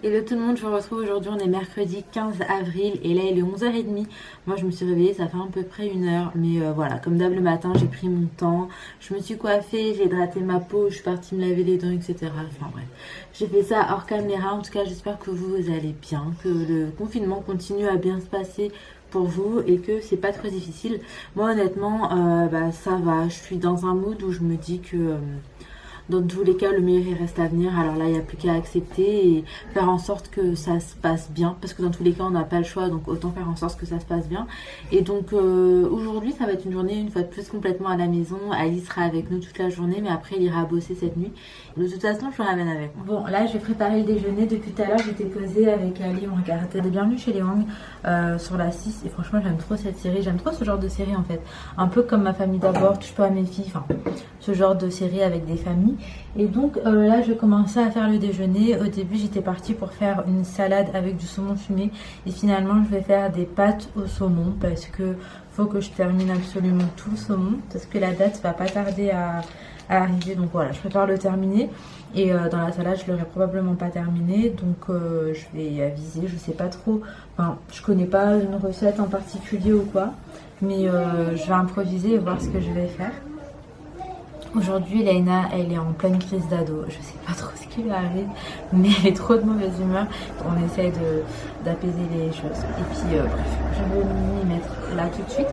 Hello tout le monde, je vous retrouve aujourd'hui, on est mercredi 15 avril et là il est 11h30. Moi je me suis réveillée, ça fait à peu près une heure, mais voilà, comme d'hab le matin j'ai pris mon temps, je me suis coiffée, j'ai hydraté ma peau, je suis partie me laver les dents, etc. Enfin bref, j'ai fait ça hors caméra. En tout cas j'espère que vous allez bien, que le confinement continue à bien se passer pour vous et que c'est pas trop difficile. Moi honnêtement, ça va, je suis dans un mood où je me dis que... dans tous les cas, le meilleur il reste à venir. Alors là, il n'y a plus qu'à accepter et faire en sorte que ça se passe bien. Parce que dans tous les cas, on n'a pas le choix. Donc autant faire en sorte que ça se passe bien. Et donc aujourd'hui, ça va être une journée, une fois de plus, complètement à la maison. Alice sera avec nous toute la journée. Mais après, il ira bosser cette nuit. De toute façon, je le ramène avec moi. Bon, là, je vais préparer le déjeuner. Depuis tout à l'heure, j'étais posée avec Ali. On regardait Bienvenue chez les Wang sur la 6. Et franchement, j'aime trop cette série. J'aime trop ce genre de série en fait. Un peu comme Ma famille d'abord, Touche pas à mes filles. Enfin, ce genre de série avec des familles. Et donc là je vais commencer à faire le déjeuner. Au début j'étais partie pour faire une salade avec du saumon fumé et finalement je vais faire des pâtes au saumon parce que faut que je termine absolument tout le saumon parce que la date va pas tarder à arriver. Donc voilà, je préfère le terminer et dans la salade je l'aurai probablement pas terminé, donc je vais aviser, je sais pas trop, enfin je connais pas une recette en particulier ou quoi, mais je vais improviser et voir ce que je vais faire. Aujourd'hui, Laina, elle est en pleine crise d'ado. Je sais pas trop ce qui lui arrive, mais elle est trop de mauvaise humeur. On essaie d'apaiser les choses. Et puis, bref, je vais m'y mettre là tout de suite.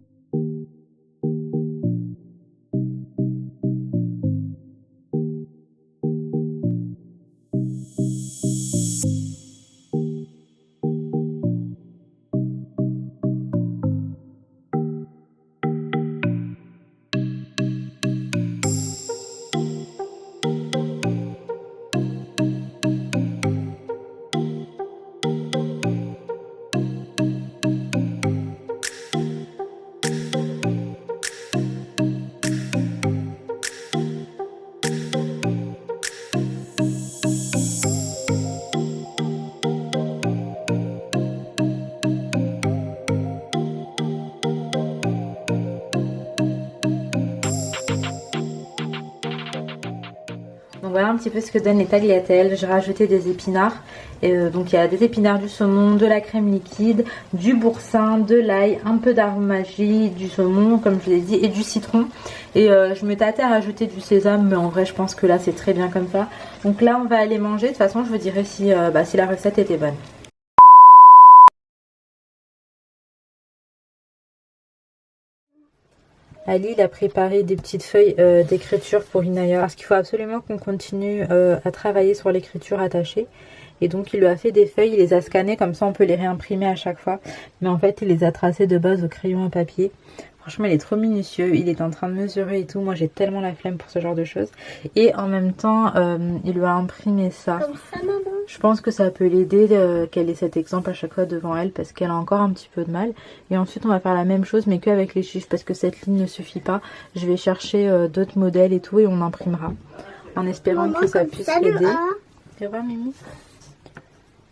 Donc voilà un petit peu ce que donnent les tagliatelles. J'ai rajouté des épinards. Et donc il y a des épinards, du saumon, de la crème liquide, du boursin, de l'ail, un peu d'aromagie, du saumon comme je vous l'ai dit et du citron. Et je me tâtais à rajouter du sésame, mais en vrai je pense que là c'est très bien comme ça. Donc là on va aller manger. De toute façon je vous dirai si la recette était bonne. Ali, il a préparé des petites feuilles d'écriture pour Inaya parce qu'il faut absolument qu'on continue à travailler sur l'écriture attachée. Et donc il lui a fait des feuilles, il les a scannées, comme ça on peut les réimprimer à chaque fois. Mais en fait il les a tracées de base au crayon à papier. Franchement il est trop minutieux, il est en train de mesurer et tout. Moi j'ai tellement la flemme pour ce genre de choses. Et en même temps il lui a imprimé ça. Comme ça, maman. Je pense que ça peut l'aider qu'elle ait cet exemple à chaque fois devant elle parce qu'elle a encore un petit peu de mal. Et ensuite on va faire la même chose mais qu'avec les chiffres parce que cette ligne ne suffit pas. Je vais chercher d'autres modèles et tout et on imprimera. En espérant maman, que ça puisse l'aider. Tu vois Mimi?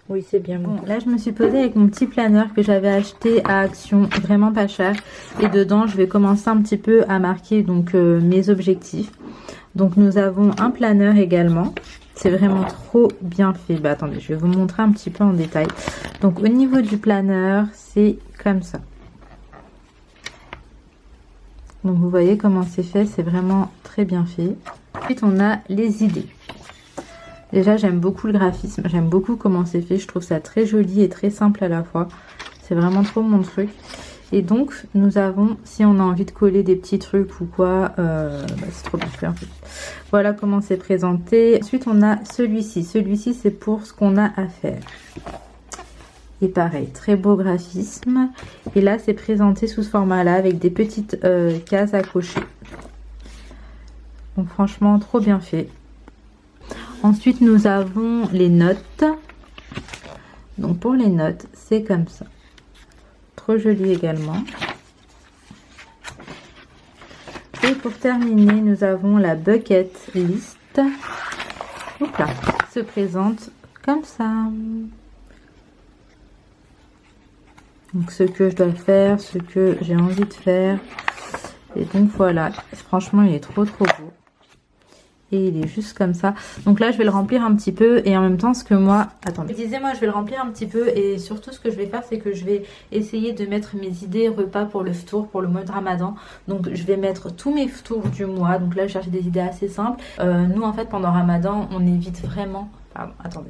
Oui c'est bien bon. Là je me suis posée avec mon petit planeur que j'avais acheté à Action, vraiment pas cher. Et dedans je vais commencer un petit peu à marquer donc mes objectifs. Donc nous avons un planeur également. C'est vraiment trop bien fait. Bah attendez, je vais vous montrer un petit peu en détail. Donc au niveau du planeur, c'est comme ça. Donc vous voyez comment c'est fait, c'est vraiment très bien fait. Ensuite on a les idées. Déjà j'aime beaucoup le graphisme, j'aime beaucoup comment c'est fait. Je trouve ça très joli et très simple à la fois. C'est vraiment trop mon truc. Et donc nous avons, si on a envie de coller des petits trucs ou quoi, c'est trop bien fait en fait. Voilà comment c'est présenté. Ensuite on a celui-ci. Celui-ci c'est pour ce qu'on a à faire. Et pareil, très beau graphisme. Et là c'est présenté sous ce format là avec des petites cases à cocher. Donc franchement trop bien fait. Ensuite nous avons les notes. Donc pour les notes c'est comme ça. Trop joli également. Et pour terminer, nous avons la bucket list. Donc là, se présente comme ça. Donc ce que je dois faire, ce que j'ai envie de faire. Et donc voilà, franchement il est trop beau. et il est juste comme ça. Donc là je vais le remplir un petit peu et en même temps ce que moi... Attendez. Je disais moi je vais le remplir un petit peu et surtout ce que je vais faire c'est que je vais essayer de mettre mes idées repas pour le ftour, pour le mois de Ramadan. Donc je vais mettre tous mes ftours du mois. Donc là je cherche des idées assez simples. Nous en fait pendant Ramadan on évite vraiment... Pardon, attendez.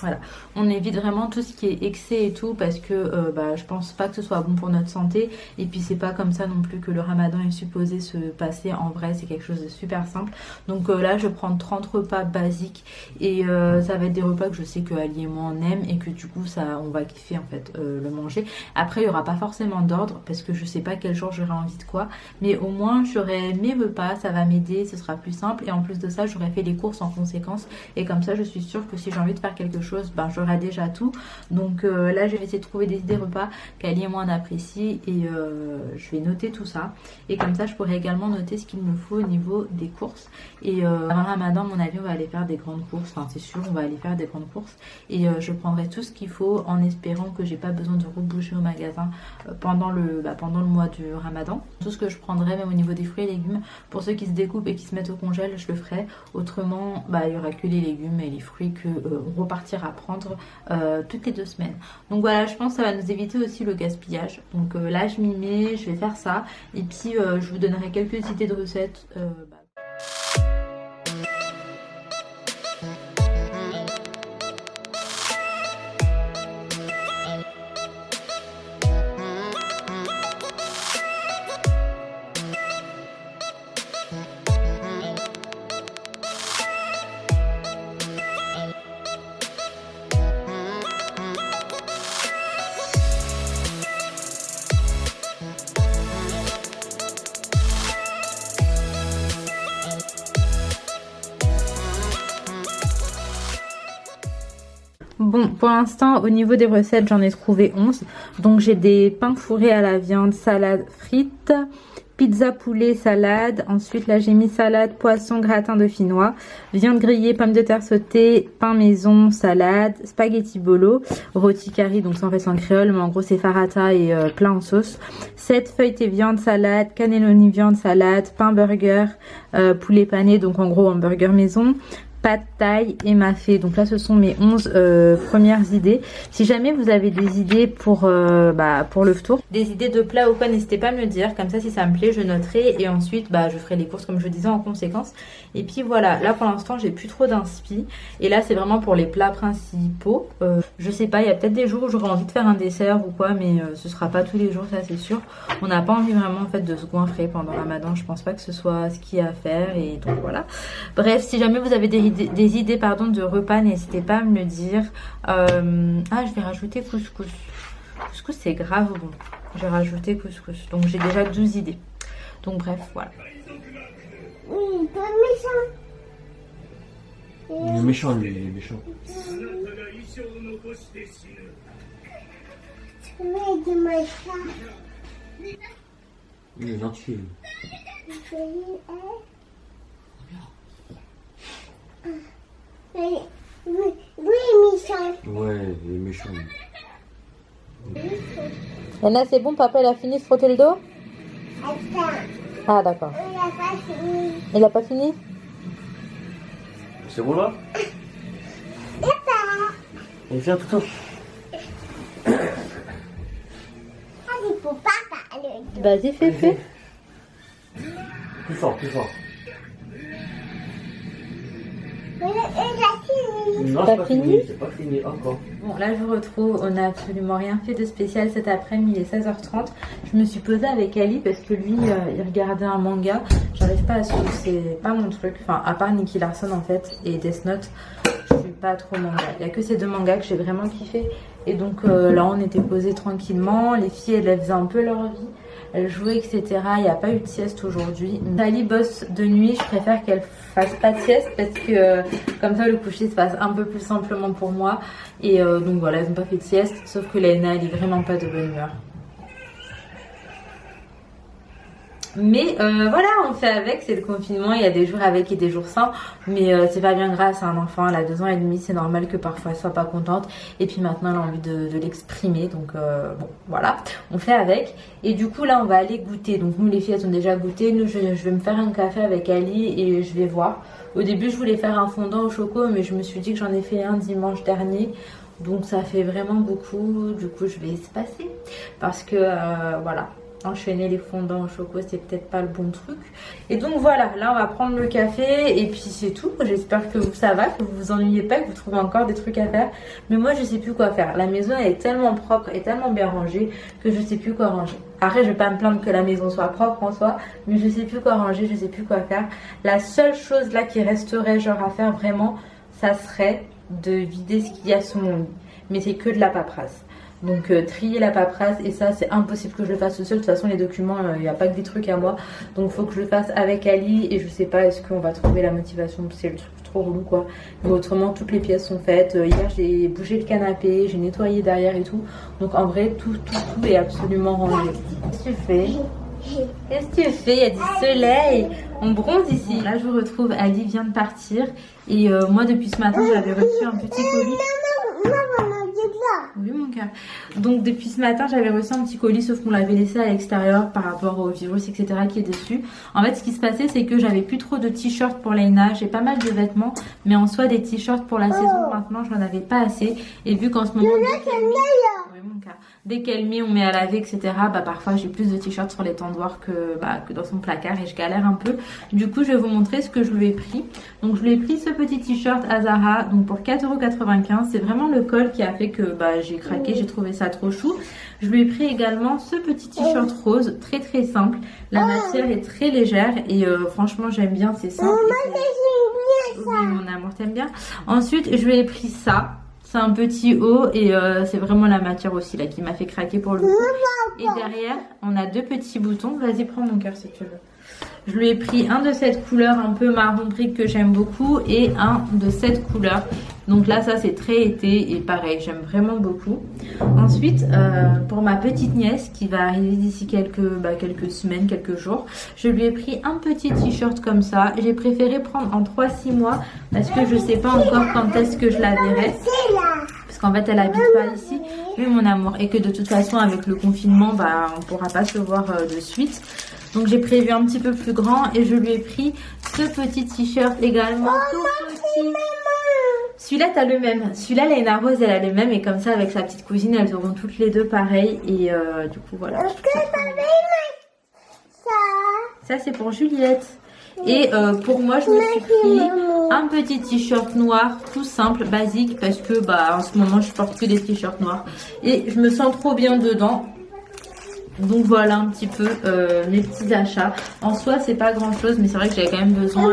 Voilà, on évite vraiment tout ce qui est excès et tout parce que je pense pas que ce soit bon pour notre santé et puis c'est pas comme ça non plus que le Ramadan est supposé se passer en vrai, c'est quelque chose de super simple. Donc là je prends 30 repas basiques et ça va être des repas que je sais que Ali et moi on aime et que du coup ça on va kiffer en fait le manger. Après il y aura pas forcément d'ordre parce que je sais pas quel jour j'aurai envie de quoi, mais au moins j'aurai mes repas, ça va m'aider, ce sera plus simple et en plus de ça j'aurai fait les courses en conséquence et comme ça je suis sûre que si j'ai envie de faire quelque chose j'aurai déjà tout. Donc là je vais essayer de trouver des idées repas qu'Ali et moi on apprécie et je vais noter tout ça et comme ça je pourrai également noter ce qu'il me faut au niveau des courses et avant Ramadan à mon avis on va aller faire des grandes courses, enfin c'est sûr on va aller faire des grandes courses et je prendrai tout ce qu'il faut en espérant que j'ai pas besoin de rebouger au magasin pendant le mois du Ramadan. Tout ce que je prendrai même au niveau des fruits et légumes, pour ceux qui se découpent et qui se mettent au congèle je le ferai, autrement il y aura que les légumes et les fruits que on repartira à prendre toutes les 2 semaines. Donc voilà, je pense que ça va nous éviter aussi le gaspillage. Donc là je m'y mets, je vais faire ça et puis je vous donnerai quelques idées de recettes. Bon, pour l'instant, au niveau des recettes, j'en ai trouvé 11. Donc, j'ai des pains fourrés à la viande, salade, frites, pizza poulet, salade. Ensuite, là, j'ai mis salade, poisson, gratin dauphinois, viande grillée, pommes de terre sautées, pain maison, salade, spaghetti bolo, rôti curry, donc ça en fait c'est en créole, mais en gros c'est farata et plein en sauce. 7 feuilletés viande, salade, cannelloni viande, salade, pain burger, poulet pané, donc en gros hamburger maison. Pad Thai et mafé. Donc là ce sont mes 11 premières idées. Si jamais vous avez des idées pour le ftour, des idées de plats ou quoi, n'hésitez pas à me le dire. Comme ça si ça me plaît je noterai et ensuite je ferai les courses comme je disais en conséquence. Et puis voilà, là pour l'instant j'ai plus trop d'inspi. Et là c'est vraiment pour les plats principaux. Je sais pas, il y a peut-être des jours où j'aurai envie de faire un dessert ou quoi, mais ce sera pas tous les jours, ça c'est sûr. On n'a pas envie vraiment en fait de se goinfrer pendant Ramadan. Je pense pas que ce soit ce qu'il y a à faire et donc voilà. Bref, si jamais vous avez des idées de repas, n'hésitez pas à me le dire. Je vais rajouter couscous. Couscous c'est grave bon. Je vais rajouter couscous. Donc j'ai déjà 12 idées. Donc bref, voilà. Oui, pas méchant. Il est méchant lui, il est méchant. Tu mets du méchant. Il est gentil. Oui, méchant. Ouais, il est méchant. Yana, c'est bon, papa il a fini de frotter le dos? Attends, Ah d'accord. on n'a pas fini. Il a pas fini? C'est bon là? Et viens tout le temps. Ah, c'est pour papa le dos. Vas-y, fais. Plus fort, plus fort. Il a fini. Non, T'as c'est pas fini? fini, c'est pas fini encore. Bon, là je vous retrouve, on n'a absolument rien fait de spécial cet après-midi, il est 16h30. Je me suis posée avec Ali parce que lui, il regardait un manga. J'arrive pas à suivre, c'est pas mon truc. Enfin, à part Nicky Larson en fait et Death Note, je suis pas trop manga. Il y a que ces 2 mangas que j'ai vraiment kiffé. Et donc là, on était posés tranquillement. Les filles, elles faisaient un peu leur vie. Elle jouait, etc. Il n'y a pas eu de sieste aujourd'hui. Ali bosse de nuit, je préfère qu'elle fasse pas de sieste parce que comme ça le coucher se passe un peu plus simplement pour moi. Et donc voilà, elles n'ont pas fait de sieste, sauf que Laina, elle est vraiment pas de bonne humeur. Mais voilà, on fait avec, c'est le confinement, il y a des jours avec et des jours sans. Mais c'est pas bien grave, c'est un enfant, elle a 2 ans et demi, c'est normal que parfois elle soit pas contente. Et puis maintenant elle a envie de l'exprimer, donc bon, voilà, on fait avec. Et du coup là on va aller goûter, donc nous les filles elles ont déjà goûté. Nous je vais me faire un café avec Ali et je vais voir. Au début je voulais faire un fondant au choco, mais je me suis dit que j'en ai fait un dimanche dernier. Donc ça fait vraiment beaucoup, du coup je vais espacer. Parce que voilà, enchaîner les fondants au choco c'est peut-être pas le bon truc. Et donc voilà, là on va prendre le café et puis c'est tout. J'espère que ça va, que vous vous ennuyez pas, que vous trouvez encore des trucs à faire. Mais moi je sais plus quoi faire. La maison elle est tellement propre et tellement bien rangée que je sais plus quoi ranger. Après je vais pas me plaindre que la maison soit propre en soi, mais je sais plus quoi ranger, je sais plus quoi faire. La seule chose là qui resterait genre à faire vraiment, ça serait de vider ce qu'il y a sous mon lit. Mais c'est que de la paperasse. Donc trier la paperasse, et ça c'est impossible que je le fasse seule. De toute façon les documents, il n'y a pas que des trucs à moi. Donc il faut que je le fasse avec Ali. Et je sais pas, est-ce qu'on va trouver la motivation. C'est le truc trop relou quoi. Mais autrement toutes les pièces sont faites. Hier j'ai bougé le canapé, j'ai nettoyé derrière et tout. Donc en vrai tout est absolument rangé. Qu'est-ce que tu fais? Qu'est-ce que tu fais? Il y a du soleil. On bronze ici. Là je vous retrouve, Ali vient de partir. Et moi depuis ce matin j'avais reçu un petit colis. Oui mon cœur. Donc depuis ce matin j'avais reçu un petit colis, sauf qu'on l'avait laissé à l'extérieur par rapport au virus etc qui est dessus. En fait ce qui se passait c'est que j'avais plus trop de t-shirts pour Leïna. J'ai pas mal de vêtements, mais en soi des t-shirts pour la saison maintenant j'en avais pas assez. Et vu qu'en ce moment dès qu'elle met on met à laver etc, bah parfois j'ai plus de t-shirts sur les tendoirs que dans son placard et je galère un peu. Du coup je vais vous montrer ce que je lui ai pris. Donc je lui ai pris ce petit t-shirt à Zara, donc pour 4,95 €. C'est vraiment le col qui a fait que j'ai craqué, j'ai trouvé ça trop chou. Je lui ai pris également ce petit t-shirt rose, très très simple. La matière est très légère et franchement j'aime bien, c'est simple. Oui mon amour, t'aimes bien. Ensuite je lui ai pris ça. C'est un petit haut et c'est vraiment la matière aussi là qui m'a fait craquer pour le coup. Et derrière on a deux petits boutons. Vas-y prends mon cœur si tu veux. Je lui ai pris un de cette couleur un peu marron brique que j'aime beaucoup et un de cette couleur. Donc là ça c'est très été et pareil j'aime vraiment beaucoup. Ensuite pour ma petite nièce qui va arriver d'ici quelques semaines, quelques jours, je lui ai pris un petit t-shirt comme ça. J'ai préféré prendre en 3-6 mois parce que je sais pas encore quand est-ce que je la verrai. Parce qu'en fait elle habite pas ici. Oui mon amour. Et que de toute façon avec le confinement on pourra pas se voir de suite. Donc j'ai prévu un petit peu plus grand et je lui ai pris ce petit t-shirt également tout petit. Celui-là t'as le même. Celui-là Leïna Rose elle a le même et comme ça avec sa petite cousine elles auront toutes les deux pareil et du coup voilà. Ça c'est pour Juliette. Et pour moi je me suis pris un petit t-shirt noir tout simple, basique parce que en ce moment je porte que des t-shirts noirs et je me sens trop bien dedans. Donc voilà un petit peu mes petits achats. En soi c'est pas grand chose mais c'est vrai que j'avais quand même besoin.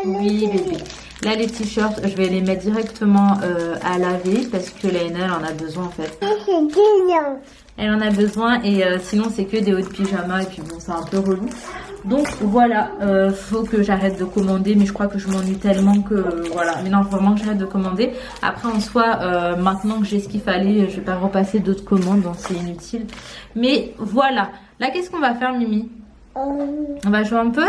Oui bébé. Là les t-shirts je vais les mettre directement à laver parce que Leïna elle en a besoin en fait. Elle en a besoin et sinon c'est que des hauts de pyjama et puis bon c'est un peu relou. Donc voilà, faut que j'arrête de commander mais je crois que je m'ennuie tellement que voilà. Mais non vraiment que j'arrête de commander. Après en soi maintenant que j'ai ce qu'il fallait je vais pas repasser d'autres commandes donc c'est inutile. Mais voilà, là qu'est-ce qu'on va faire Mimi? On va jouer un peu?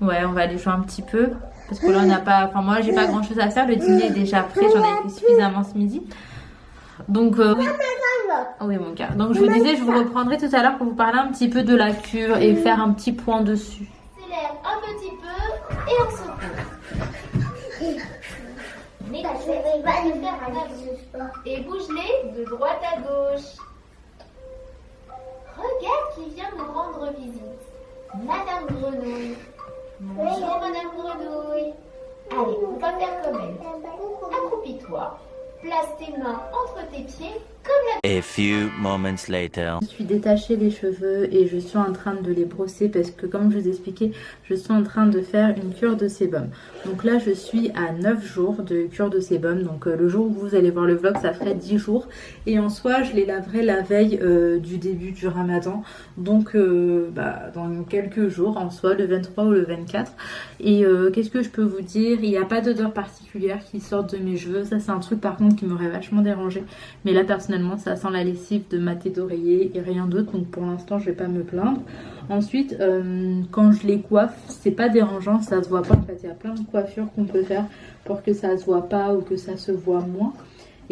Ouais on va aller jouer un petit peu. Parce que là on n'a pas, enfin moi j'ai pas grand chose à faire, le dîner est déjà prêt, j'en ai fait suffisamment ce midi. Donc oui. Oui mon cœur. Donc je vous disais, je vous reprendrai tout à l'heure pour vous parler un petit peu de la cure et faire un petit point dessus. Accélère un petit peu et on se retrouve. Mais tu vas nous faire un sport. Et bouge-les de droite à gauche. Regarde qui vient nous rendre visite. Madame Grenouille. Bonjour Madame Grenouille. Allez, on va faire comme elle. Accroupis-toi. Place tes mains entre tes pieds comme la... A few moments later. Je suis détaché les cheveux et je suis en train de les brosser parce que comme je vous expliquais, je suis en train de faire une cure de sébum. Donc là je suis à 9 jours de cure de sébum. Donc le jour où vous allez voir le vlog ça ferait 10 jours. Et en soi je les laverai la veille du début du ramadan. Donc dans quelques jours en soi, le 23 ou le 24. Et qu'est-ce que je peux vous dire? Il n'y a pas d'odeur particulière qui sort de mes cheveux. Ça c'est un truc par contre qui m'aurait vachement dérangé. Mais là personnellement ça sent la lessive de maté d'oreiller et rien d'autre. Donc pour l'instant je vais pas me plaindre. Ensuite quand je les coiffe c'est pas dérangeant, ça se voit pas. En fait il y a plein de coiffures qu'on peut faire pour que ça se voit pas ou que ça se voit moins.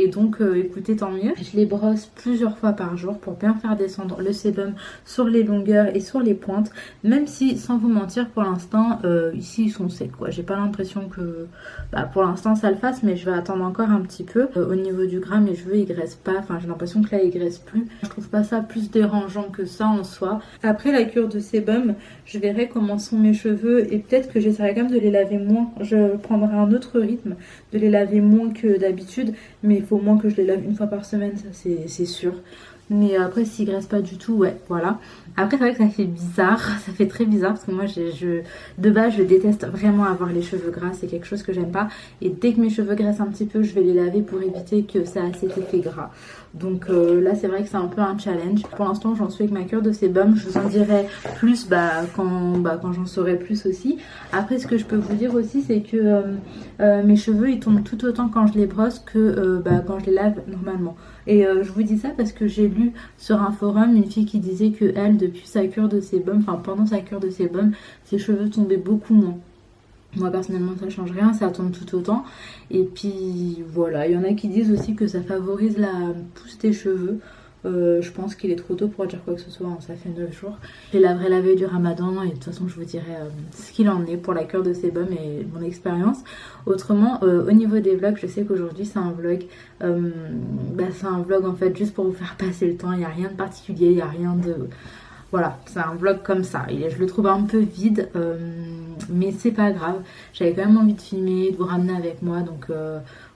et donc écoutez, tant mieux. Je les brosse plusieurs fois par jour pour bien faire descendre le sébum sur les longueurs et sur les pointes, même si sans vous mentir pour l'instant ici ils sont secs quoi. J'ai pas l'impression que pour l'instant ça le fasse, mais je vais attendre encore un petit peu. Au niveau du gras mes cheveux ils graissent pas, enfin j'ai l'impression que là ils graissent plus. Je trouve pas ça plus dérangeant que ça en soi. Après la cure de sébum, je verrai comment sont mes cheveux et peut-être que j'essaierai quand même de les laver moins. Je prendrai un autre rythme, de les laver moins que d'habitude, mais il faut au moins que je les lave une fois par semaine, ça c'est sûr. Mais après s'ils graissent pas du tout, ouais voilà. Après c'est vrai que ça fait bizarre, ça fait très bizarre parce que moi de base je déteste vraiment avoir les cheveux gras, c'est quelque chose que j'aime pas. Et dès que mes cheveux graissent un petit peu, je vais les laver pour éviter que ça ait cet effet gras. Donc là c'est vrai que c'est un peu un challenge. Pour l'instant j'en suis avec ma cure de sébum, je vous en dirai plus quand j'en saurai plus aussi. Après ce que je peux vous dire aussi c'est que mes cheveux ils tombent tout autant quand je les brosse que quand je les lave normalement. Et je vous dis ça parce que j'ai lu sur un forum une fille qui disait que elle, depuis sa cure de sébum, enfin pendant sa cure de sébum, ses cheveux tombaient beaucoup moins. Moi personnellement ça change rien, ça tombe tout autant. Et puis voilà, il y en a qui disent aussi que ça favorise la pousse des cheveux. Je pense qu'il est trop tôt pour dire quoi que ce soit, hein, ça fait 9 jours. Je les laverai la veille du ramadan et de toute façon je vous dirai ce qu'il en est pour la cure de sébum et mon expérience. Autrement, au niveau des vlogs, je sais qu'aujourd'hui c'est un vlog. C'est un vlog en fait juste pour vous faire passer le temps, il n'y a rien de particulier, il n'y a rien de... Voilà, c'est un vlog comme ça. Je le trouve un peu vide, mais c'est pas grave. J'avais quand même envie de filmer, de vous ramener avec moi, donc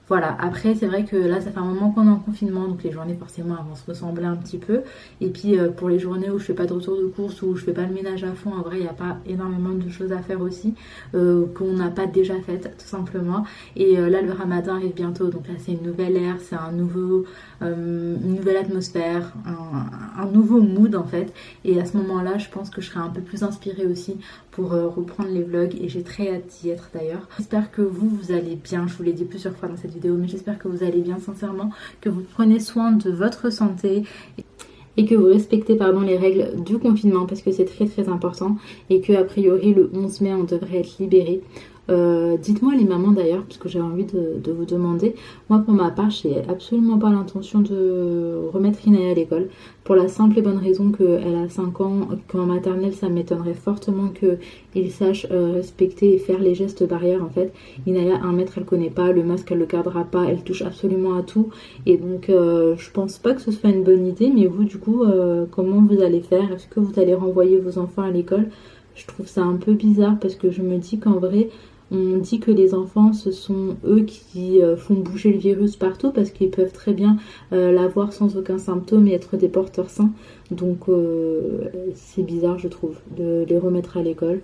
voilà. Après, c'est vrai que là, ça fait un moment qu'on est en confinement, donc les journées forcément elles vont se ressembler un petit peu. Et puis pour les journées où je fais pas de retour de course, où je fais pas le ménage à fond, en vrai, il n'y a pas énormément de choses à faire aussi, qu'on n'a pas déjà faites, tout simplement. Et là, le ramadan arrive bientôt, donc là, c'est une nouvelle ère, c'est une nouvelle atmosphère, un nouveau mood en fait. Et à ce moment-là, je pense que je serai un peu plus inspirée aussi pour reprendre les vlogs et j'ai très hâte d'y être d'ailleurs. J'espère que vous allez bien, je vous l'ai dit plusieurs fois dans cette vidéo, mais j'espère que vous allez bien sincèrement, que vous prenez soin de votre santé et que vous respectez les règles du confinement parce que c'est très très important et que a priori le 11 mai on devrait être libéré. Dites-moi les mamans d'ailleurs, parce que j'ai envie de vous demander. Moi pour ma part j'ai absolument pas l'intention de remettre Inaya à l'école, pour la simple et bonne raison qu'elle a 5 ans, qu'en maternelle ça m'étonnerait fortement qu'il sache respecter et faire les gestes barrières en fait. Inaya 1 mètre elle connaît pas, le masque elle le gardera pas, elle touche absolument à tout et donc je pense pas que ce soit une bonne idée. Mais vous du coup comment vous allez faire? Est-ce que vous allez renvoyer vos enfants à l'école? Je trouve ça un peu bizarre parce que je me dis qu'en vrai on dit que les enfants ce sont eux qui font bouger le virus partout parce qu'ils peuvent très bien l'avoir sans aucun symptôme et être des porteurs sains. Donc c'est bizarre je trouve de les remettre à l'école.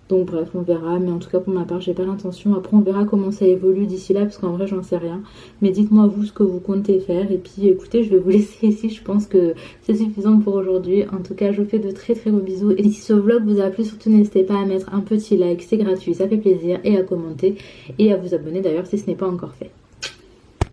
Donc bref on verra, mais en tout cas pour ma part j'ai pas l'intention. Après on verra comment ça évolue d'ici là parce qu'en vrai j'en sais rien. Mais dites-moi vous ce que vous comptez faire et puis écoutez je vais vous laisser ici, je pense que c'est suffisant pour aujourd'hui. En tout cas je vous fais de très très gros bisous et si ce vlog vous a plu surtout n'hésitez pas à mettre un petit like, c'est gratuit, ça fait plaisir, et à commenter et à vous abonner d'ailleurs si ce n'est pas encore fait.